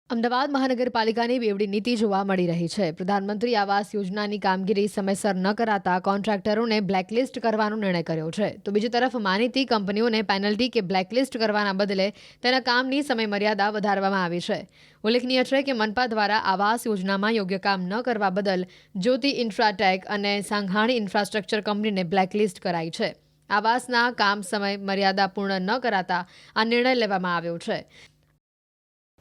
અમદાવાદ મહાનગરપાલિકાની બેવડી નીતિ જોવા મળી રહી છે. પ્રધાનમંત્રી આવાસ યોજનાની કામગીરી સમયસર ન કરાતા કોન્ટ્રાક્ટરોને બ્લેકલિસ્ટ કરવાનો નિર્ણય કર્યો છે. તો બીજી તરફ માનીતી કંપનીઓને પેનલ્ટી કે બ્લેકલિસ્ટ કરવાના બદલે તેના કામની સમયમર્યાદા વધારવામાં આવી છે. ઉલ્લેખનીય છે કે મનપા દ્વારા આવાસ યોજનામાં યોગ્ય કામ ન કરવા બદલ જ્યોતિ ઇન્ફ્રાટેક અને સાંઘાણી ઇન્ફ્રાસ્ટ્રક્ચર કંપનીને બ્લેકલિસ્ટ કરાઈ છે. આવાસના કામ સમય મર્યાદા પૂર્ણ ન કરાતા આ નિર્ણય લેવામાં આવ્યો છે.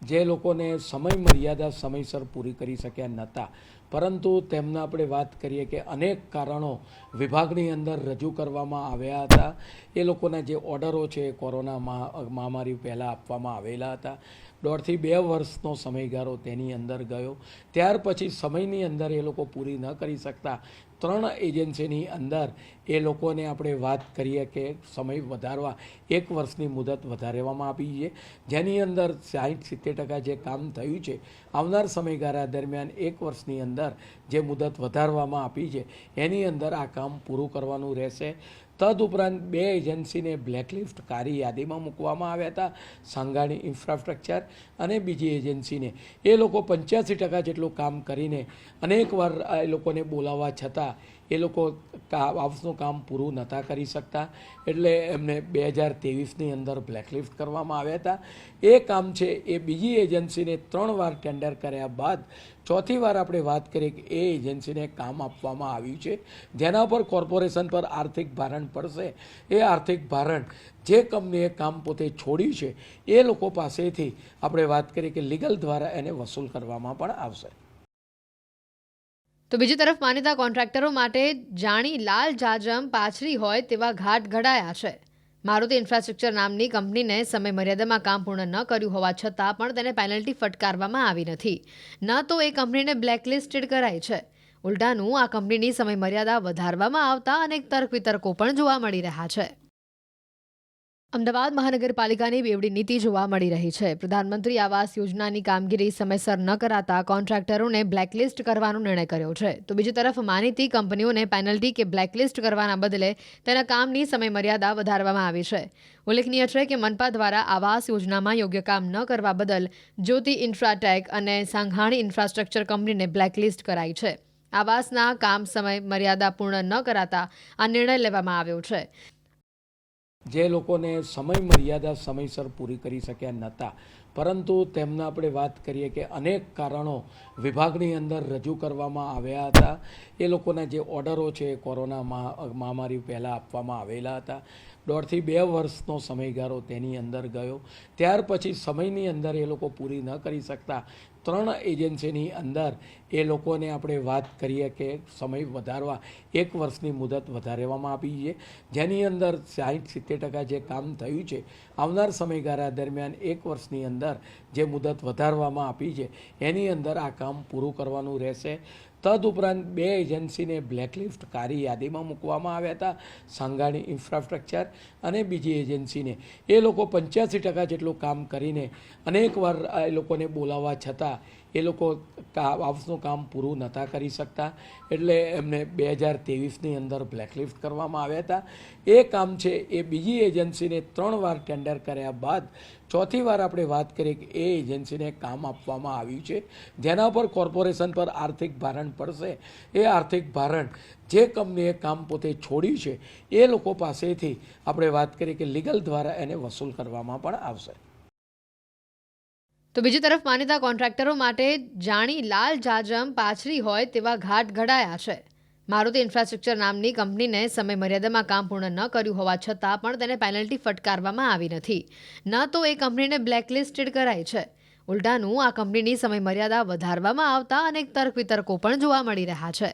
જે લોકોને સમય મર્યાદા સમયસર પૂરી કરી શક્યા નહોતા, પરંતુ તેમના આપણે વાત કરીએ કે અનેક કારણો વિભાગની અંદર રજૂ કરવામાં આવ્યા હતા. એ લોકોના જે ઓર્ડરો છે કોરોના મહામારી પહેલાં આપવામાં આવેલા હતા. 1.5 થી 2 વર્ષનો સમયગાળો તેની અંદર ગયો. ત્યાર પછી સમયની અંદર એ લોકો પૂરી ન કરી શકતા 3 એજન્સીની અંદર એ લોકોને આપણે વાત કરીએ કે સમય વધારવા 1 વર્ષની મુદત વધારવામાં આવી છે, જેની અંદર 60-70% જે કામ થયું છે આવનાર સમયગાળા દરમિયાન 1 વર્ષની અંદર જે મુદત વધારવામાં આપી છે એની અંદર આ કામ પૂરું કરવાનું રહેશે. તદુપરાંત 2 એજન્સીને બ્લેકલિસ્ટ કારી યાદીમાં મૂકવામાં આવ્યા હતા, સાંઘાણી ઇન્ફ્રાસ્ટ્રક્ચર અને બીજી એજન્સીને. એ લોકો 85% જેટલું કામ કરીને અનેકવાર એ લોકોને બોલાવવા છતાં એ લોકો આવાસનું કામ પૂરું નહોતા કરી શકતા, એટલે એમને 2023ની અંદર બ્લેકલિસ્ટ કરવામાં આવ્યા હતા. એ કામ છે એ બીજી એજન્સીને 3 વાર ટેન્ડર કર્યા બાદ 4થી વાર આપણે વાત કરીએ કે એ એજન્સીને કામ આપવામાં આવ્યું છે, જેના પર કોર્પોરેશન પર આર્થિક ભારણ પડશે. એ આર્થિક ભારણ જે કંપનીએ કામ પોતે છોડ્યું છે એ લોકો પાસેથી આપણે વાત કરીએ કે લીગલ દ્વારા એને વસૂલ કરવામાં પણ આવશે. તો બીજી તરફ માનીતા કોન્ટ્રાક્ટરો માટે જાણી લાલ જાજમ પાછરી હોય તેવા ઘાટ ઘડાયા છે. મારુતિ ઇન્ફ્રાસ્ટ્રક્ચર નામની કંપનીને સમય મર્યાદામાં કામ પૂર્ણ ન કર્યું હોવા છતાં પણ તેને પેનલ્ટી ફટકારવામાં આવી નથી. ન તો એ કંપનીને બ્લેકલિસ્ટેડ કરાઈ છે, ઉલટાનું આ કંપનીની સમય મર્યાદા વધારવામાં આવતા અનેક તર્ક વિતર્કો પણ જોવા મળી રહ્યા છે. અમદાવાદ મહાનગરપાલિકાની બેવડી નીતિ જોવા મળી રહી છે. પ્રધાનમંત્રી આવાસ યોજનાની કામગીરી સમયસર ન કરાતા કોન્ટ્રાક્ટરોને બ્લેકલિસ્ટ કરવાનો નિર્ણય કર્યો છે. તો બીજી તરફ માનીતી કંપનીઓને પેનલ્ટી કે બ્લેકલિસ્ટ કરવાના બદલે તેના કામની સમયમર્યાદા વધારવામાં આવી છે. ઉલ્લેખનીય છે કે મનપા દ્વારા આવાસ યોજનામાં યોગ્ય કામ ન કરવા બદલ જ્યોતિ ઇન્ફ્રાટેક અને સાંઘાણી ઇન્ફ્રાસ્ટ્રક્ચર કંપનીને બ્લેકલિસ્ટ કરાઈ છે. આવાસના કામ સમય મર્યાદા પૂર્ણ ન કરાતા આ નિર્ણય લેવામાં આવ્યો છે. જે લોકોને સમય મર્યાદા સમયસર પૂરી કરી શક્યા નહોતા, પરંતુ તેમના આપણે વાત કરીએ કે અનેક કારણો વિભાગની અંદર રજૂ કરવામાં આવ્યા હતા. એ લોકોના જે ઓર્ડરો છે કોરોના મહામારી પહેલાં આપવામાં આવેલા હતા. 1.5 થી 2 વર્ષનો સમયગાળો તેની અંદર ગયો. ત્યાર પછી સમયની અંદર એ લોકો પૂરી ન કરી શકતા 3 એજન્સીની અંદર એ લોકોને આપણે વાત કરીએ કે સમય વધારવા 1 વર્ષની મુદત વધારવામાં આપી છે, જેની અંદર 60-70% જે કામ થયું છે આવનાર સમયગાળા દરમિયાન 1 વર્ષની અંદર જે મુદત વધારવામાં આપી છે એની અંદર આ કામ પૂરું કરવાનું રહેશે. તદુપરાંત 2 એજન્સીને બ્લેકલિસ્ટ કારી યાદીમાં મૂકવામાં આવ્યા હતા, સાંઘાણી ઇન્ફ્રાસ્ટ્રક્ચર અને બીજી એજન્સીને. એ લોકો 85% જેટલું કામ કરીને અનેકવાર એ લોકોને બોલાવવા છતાં એ લોકો આવાસનું કામ પૂરું નહોતા કરી શકતા, એટલે એમને 2023ની અંદર બ્લેકલિસ્ટ કરવામાં આવ્યા હતા. એ કામ છે એ બીજી એજન્સીને 3 વાર ટેન્ડર કર્યા બાદ 4થી વાર આપણે વાત કરીએ કે એ એજન્સીને કામ આપવામાં આવ્યું છે, જેના પર કોર્પોરેશન પર આર્થિક ભારણ પડશે. એ આર્થિક ભારણ જે કંપનીએ કામ પોતે છોડ્યું છે એ લોકો પાસેથી આપણે વાત કરીએ કે લીગલ દ્વારા એને વસૂલ કરવામાં પણ આવશે. તો બીજી તરફ માનીતા કોન્ટ્રાક્ટરો માટે જાણી લાલ જાજમ પાછરી હોય તેવા ઘાટ ઘડાયા છે. મારુતિ ઇન્ફ્રાસ્ટ્રક્ચર નામની કંપનીને સમય મર્યાદામાં કામ પૂર્ણ ન કર્યું હોવા છતાં પણ તેને પેનલ્ટી ફટકારવામાં આવી નથી. ન તો એ કંપનીને બ્લેકલિસ્ટેડ કરાઈ છે, ઉલટાનું આ કંપનીની સમય મર્યાદા વધારવામાં આવતા અનેક તર્ક વિતર્કો પણ જોવા મળી રહ્યા છે.